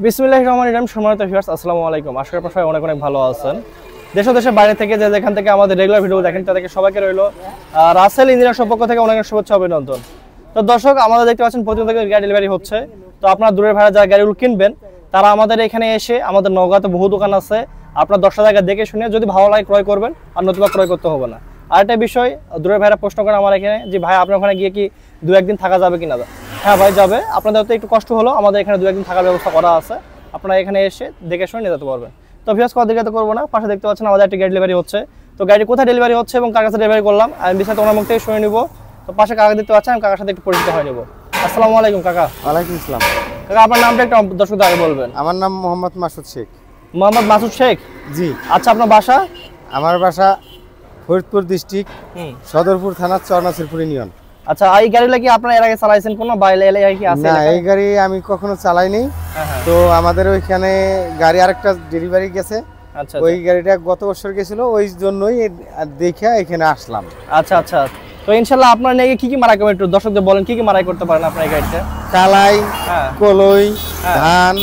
বিসমিল্লাহির রহমানির রহিম। সম্মানিত ভিউয়ার্স, আসসালামু আলাইকুম। আশা করি সবাই অনেক অনেক ভালো আছেন। দেশ ও দেশের বাইরে থেকে যেখান থেকে আমাদের রেগুলার ভিডিও দেখেন তাদেরকে সবাইকে রইল রাসেল ইঞ্জিনিয়ার পক্ষ থেকে অনেক শুভেচ্ছা অভিনন্দন। তো দর্শক, আমাদের দেখতে পাচ্ছেন প্রতিদিন থেকে গাড়ি ডেলিভারি হচ্ছে। তো আপনারা দূরের ভাড়া যারা গাড়িগুলো কিনবেন তারা আমাদের এখানে এসে, আমাদের নওগাঁতে বহু দোকান আছে, আপনার 10টা জায়গা দেখে শুনে যদি ভালো লাগে ক্রয় করবেন, আর নতুবা ক্রয় করতে হবে না। আর একটা বিষয়, দূরের ভাইরা প্রশ্ন করেন আমার এখানে যে ভাই আপনার ওখানে গিয়ে কি 2-1 দিন থাকা যাবে কিনা। হ্যাঁ ভাই, যাবে। আপনাদের তো একটু কষ্ট হলো, আমাদের এখানে 2-1 দিন থাকার ব্যবস্থা করা আছে। আপনারা এখানে এসে দেখে শুনে নিয়ে যেতে পারবেন। তো ভিউয়ার্স, কথা দিকে করবো না, পাশে দেখতে পাচ্ছেন আমাদের একটা গাড়ি ডেলিভারি হচ্ছে। তো গাড়ি কোথায় ডেলিভারি হচ্ছে এবং কার কাছে ডেলিভারি করলাম আমি বিস্তারিত ওনার মুখ থেকে শুনে নিব। তো পাশে কাকা দেখতে পাচ্ছেন, আমি কাকার সাথে একটু পরিচিত হয়ে নেব। আসসালামু আলাইকুম কাকা। ওয়ালাইকুম আসসালাম। কাকা, আপনার নামটা একটু দর্শকদের আগে বলবেন। আমার নাম মোহাম্মদ মাসুদ শেখ। মোহাম্মদ মাসুদ শেখ? জি। আচ্ছা, আপনার বাসা? আমার বাসা ফরিদপুর ডিস্ট্রিক্ট, সদরপুর থানা, চরনাসিরপুর ইউনিয়ন। আচ্ছা, এই গাড়িটা কি আপনারা এর আগে চালাইছেন কোনো বা এলাকায় কি আছে? না, এই গাড়ি আমি কখনো চালাইনি। তো আমাদের ওইখানে গাড়ি আরেকটা ডেলিভারি গেছে। আচ্ছা, ওই গাড়িটা গত বছর গেছিল, ওই জন্যই দেখে এখানে আসলাম। আচ্ছা আচ্ছা। তো ইনশাআল্লাহ আপনার নিয়ে কি কি মারাই করবেন একটু দর্শকদের বলেন, কি কি মারাই করতে পারেন আপনার এই গাড়িতে? কালাই, কলই, ধান,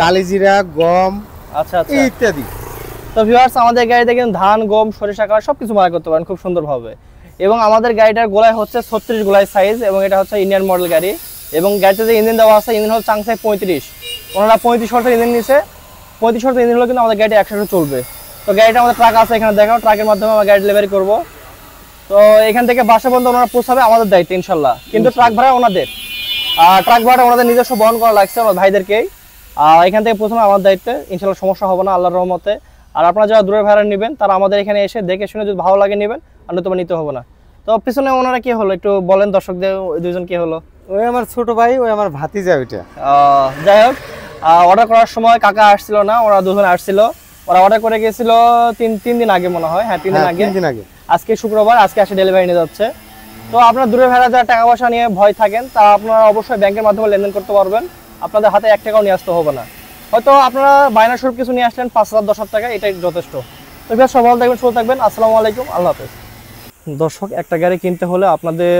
কালিজিরা, গম, আচ্ছা আচ্ছা ইত্যাদি। তো ভিউয়ার্স, আমাদের গাড়িতে কিন্তু ধান, গম, সরিষা, কাঠ সবকিছু মারাই করতে পারেন খুব সুন্দরভাবে। এবং আমাদের গাড়িটার গোলায় হচ্ছে 36 গোলায় সাইজ, এবং এটা হচ্ছে ইন্ডিয়ান মডেল গাড়ি। এবং গাড়িতে যে ইঞ্জিন দেওয়া আছে, ইঞ্জিন হচ্ছে চাংসাই 35। ওনারা 35 হর্সের ইঞ্জিন নিছে। 35 হর্সের ইঞ্জিন হলে কিন্তু আমাদের গাড়িটা 100 চলবে। তো গাড়িটা আমাদের ট্রাক আছে এখানে, দেখাও, ট্রাকের মাধ্যমে আমরা গাড়ি ডেলিভারি করবো। তো এখান থেকে বাসা পর্যন্ত ওনারা পৌঁছাবে আমাদের দায়িত্ব ইনশাল্লাহ, কিন্তু ট্রাক ভাড়া ওনাদের। আর ট্রাক ভাড়া ওনাদের নিজস্ব বহন করা লাগছে আমার ভাইদেরকেই। এখান থেকে পৌঁছানো আমার দায়িত্বে, ইনশাল্লাহ সমস্যা হবে না আল্লাহর রহমতে। আর আপনারা যারা দূরের ভাড়া নেবেন তারা আমাদের এখানে এসে দেখে শুনে যদি ভালো লাগে নেবেন, আর নতুবা নিতে হবে না। তো পিছনে ওনারা কি হলো একটু বলেন দর্শকদের, ওই দুজন কি হলো? ওই আমার ছোট ভাই, ওই আমার ভাতিজা। ওইটা যাই হোক, অর্ডার করার সময় কাকা আসছিল না, ওরা দুজন আসছিল। ওরা অর্ডার করে গেছিল তিন দিন আগে মনে হয়। হ্যাঁ, 3 দিন আগে। আজকে শুক্রবার, আজকে আসে ডেলিভারি নিয়ে যাচ্ছে। তো আপনার দূরের ভাড়া যারা টাকা পয়সা নিয়ে ভয় থাকেন তারা আপনারা অবশ্যই ব্যাংকের মাধ্যমে লেনদেন করতে পারবেন। আপনাদের হাতে 1 টাকাও নিয়ে আসতে হবে না। হয়তো আপনারা বায়না স্বরূপ কিছু নিয়ে আসলেন 5,000 10,000 টাকা, এটাই যথেষ্ট। তো সব ভালো থাকবেন, সুস্থ থাকবেন। আসসালামু আলাইকুম, আল্লাহ হাফেজ। দর্শক, একটা গাড়ি কিনতে হলে আপনাদের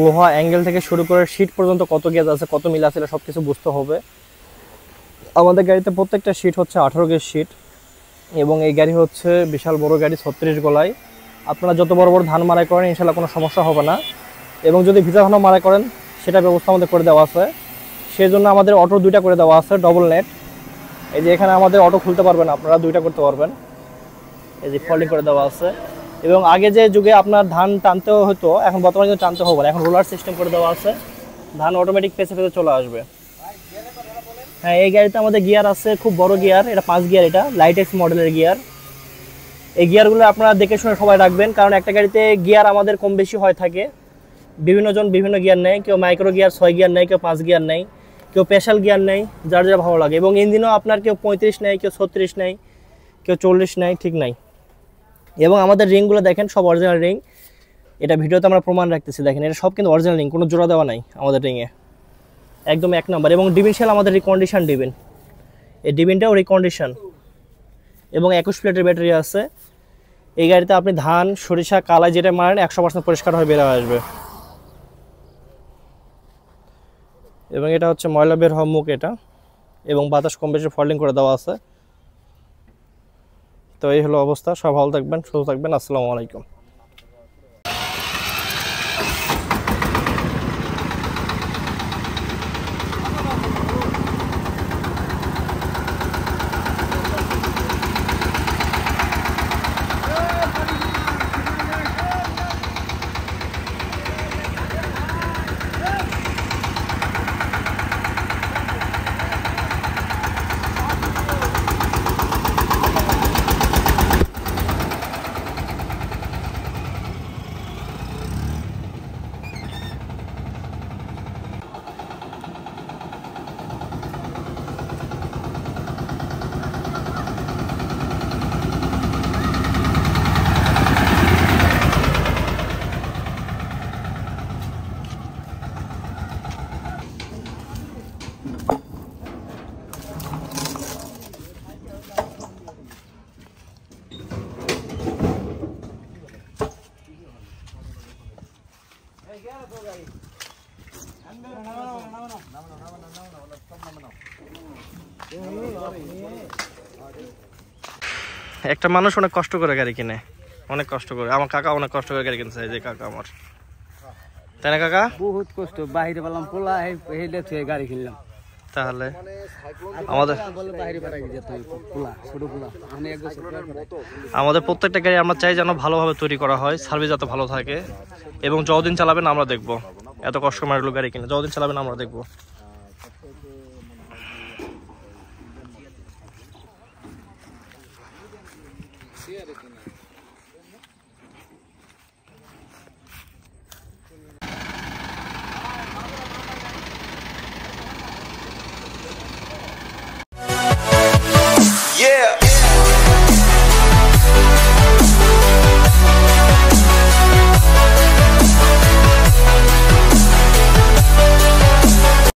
লোহা অ্যাঙ্গেল থেকে শুরু করে শীট পর্যন্ত কত গেজ আছে, কত মিল আছে, সব কিছু বুঝতে হবে। আমাদের গাড়িতে প্রত্যেকটা শীট হচ্ছে 18 গেজ শীট, এবং এই গাড়ি হচ্ছে বিশাল বড় গাড়ি, 36 গোলায়। আপনারা যত বড় বড় ধান মারাই করেন ইনশাল্লাহ কোনো সমস্যা হবে না। এবং যদি ভিজা ধানও মারাই করেন সেটা ব্যবস্থা আমাদের করে দেওয়া আছে। সেই জন্য আমাদের অটো 2টা করে দেওয়া আছে, ডবল নেট। এই যে এখানে আমাদের অটো খুলতে পারবেন, আপনারা 2টা করতে পারবেন। এই যে ফোল্ডিং করে দেওয়া আছে। এবং আগে যে যুগে আপনার ধান টানতেও হতো, এখন বর্তমানে কিন্তু টানতে হবে না, এখন রোলার সিস্টেম করে দেওয়া আছে। ধান অটোমেটিক পেছে পেছে চলে আসবে। হ্যাঁ, এই গাড়িতে আমাদের গিয়ার আছে, খুব বড় গিয়ার, এটা 5 গিয়ার, এটা লাইটেক্স মডেলের গিয়ার। এই গিয়ারগুলো আপনারা দেখে শুনে সবাই রাখবেন, কারণ একটা গাড়িতে গিয়ার আমাদের কম বেশি হয় থাকে। বিভিন্ন জন বিভিন্ন গিয়ার নেয়, কেউ মাইক্রো গিয়ার 6 গিয়ার নেয়, কেউ 5 গিয়ার নেয়, কেউ স্পেশাল গিয়ার নেয়, যার যা ভালো লাগে। এবং ইঞ্জিনও আপনার কেউ 35 নেয়, কেউ 36 নেয়, কেউ 40 নেয়, ঠিক নাই। এবং আমাদের রিংগুলো দেখেন, সব অরিজিনাল রিং। এটা ভিডিওতে আমরা প্রমাণ রাখতেছি, দেখেন এটা সব কিন্তু অরিজিনাল রিং, কোনো জোড়া দেওয়া নাই আমাদের রিংয়ে, একদম 1 নম্বর। এবং ডিবিন শেল আমাদের রিকন্ডিশন ডিবিন, এই ডিবিনটাও রিকন্ডিশন। এবং 21 প্লেটের ব্যাটারি আছে। এই গাড়িতে আপনি ধান, সরিষা, কালাই যেটা মারেন 100% পরিষ্কার হয়ে বের হয়ে আসবে। এবং এটা হচ্ছে ময়লা বের হওয়া মুখ এটা, এবং বাতাস কম বেশি ফোল্ডিং করে দেওয়া আছে। তো এই হলো অবস্থা। সব ভালো থাকবেন, সুস্থ থাকবেন। আসসালামু আলাইকুম। একটা মানুষ অনেক কষ্ট করে গাড়ি কিনে, অনেক কষ্ট করে। আমার কাকা অনেক কষ্ট করে গাড়ি কিনছে, যে কাকা আমার, তাই না কাকা? বহুত কষ্ট, বাইরে পেলাম পোলা, হেলে থুয়ে গাড়ি কিনলাম। তাহলে আমাদের আমাদের প্রত্যেকটা গাড়ি আমরা চাই যেন ভালোভাবে তৈরি করা হয়, সার্ভিস যাতে ভালো থাকে, এবং যতদিন চালাবেন আমরা দেখবো। এত কষ্ট করে গাড়ি কিনে যতদিন চালাবেন আমরা দেখবো।